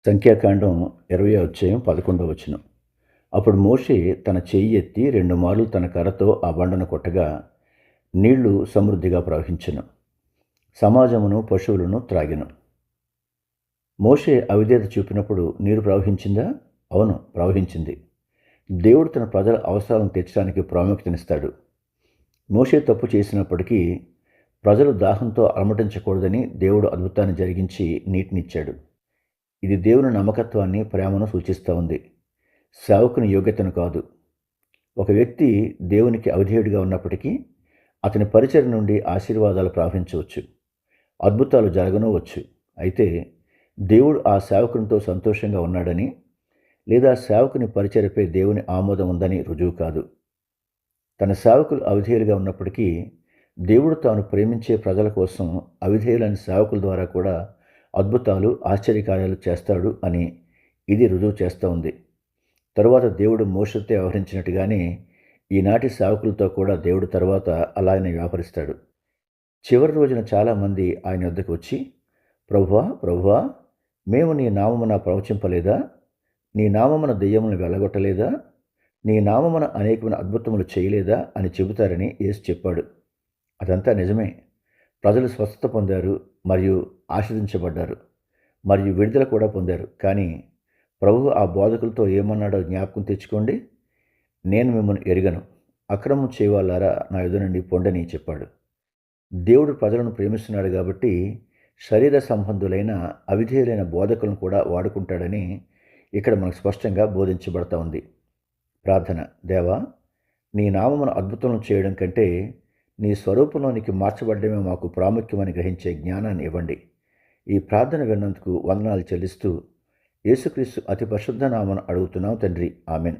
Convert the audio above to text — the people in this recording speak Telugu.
సంఖ్యాకాండం 20వ అధ్యాయం 11వ వచనం. అప్పుడు మోషే తన చెయ్యి ఎత్తి 2 మార్లు తన కర్రతో ఆ బండను కొట్టగా నీళ్లు సమృద్ధిగా ప్రవహించెను. సమాజమును పశువులను త్రాగెను. మోషే అవిధేయత చూపినప్పుడు నీరు ప్రవహించిందా? అవును, ప్రవహించింది. దేవుడు తన ప్రజల అవసరాలను తీర్చడానికి ప్రాముఖ్యతనిస్తాడు. మోషే తప్పు చేసినప్పటికీ ప్రజలు దాహంతో అలమటించకూడదని దేవుడు అద్భుతాన్ని జరిగించి నీటినిచ్చాడు. ఇది దేవుని నమ్మకత్వాన్ని, ప్రేమను సూచిస్తూ ఉంది, సేవకుని యోగ్యతను కాదు. ఒక వ్యక్తి దేవునికి అవిధేయుడిగా ఉన్నప్పటికీ అతని పరిచర్య నుండి ఆశీర్వాదాలు ప్రవహించవచ్చు, అద్భుతాలు జరగనవచ్చు. అయితే దేవుడు ఆ సేవకునితో సంతోషంగా ఉన్నాడని లేదా సేవకుని పరిచర్యపై దేవుని ఆమోదం ఉందని రుజువు కాదు. తన సేవకులు అవిధేయులుగా ఉన్నప్పటికీ దేవుడు తాను ప్రేమించే ప్రజల కోసం అవిధేయులైన సేవకుల ద్వారా కూడా అద్భుతాలు, ఆశ్చర్యకార్యాలు చేస్తాడు అని ఇది రుజువు చేస్తూ ఉంది. తరువాత దేవుడు మోషేతో వ్యవహరించినట్టుగానే ఈనాటి సేవకులతో కూడా దేవుడు తర్వాత అలాగనే వ్యవహరిస్తాడు. చివరి రోజున చాలామంది ఆయన వద్దకు వచ్చి, ప్రభువా ప్రభువా, మేము నీ నామమున ప్రవచింపలేదా? నీ నామమున దెయ్యములను వెళ్ళగొట్టలేదా? నీ నామమున అనేకమైన అద్భుతములు చేయలేదా అని చెబుతారని యేసు చెప్పాడు. అదంతా నిజమే. ప్రజలు స్వస్థత పొందారు మరియు ఆశీర్వదించబడ్డారు మరియు విడుదల కూడా పొందారు. కానీ ప్రభువు ఆ బోధకులతో ఏమన్నాడో జ్ఞాపకం తెచ్చుకోండి. నేను మిమ్మల్ని ఎరుగను, అక్రమం చేయవాలారా నా ఎదురు నుండి పొండని చెప్పాడు. దేవుడు ప్రజలను ప్రేమిస్తున్నాడు కాబట్టి శరీర సంబంధులైన అవిధేయులైన బోధకులను కూడా వాడుకుంటాడని ఇక్కడ మనకు స్పష్టంగా బోధించబడతా ఉంది. ప్రార్థన. దేవా, నీ నామమున అద్భుతం చేయడం కంటే నీ స్వరూపంలోనికి మార్చబడ్డమే మాకు ప్రాముఖ్యమని గ్రహించే జ్ఞానాన్ని ఇవ్వండి. ఈ ప్రార్థన విన్నందుకు వందనాలు చెల్లిస్తూ యేసుక్రీస్తు అతి పరిశుద్ధ నామమున అడుగుతున్నాం తండ్రి. ఆమెన్.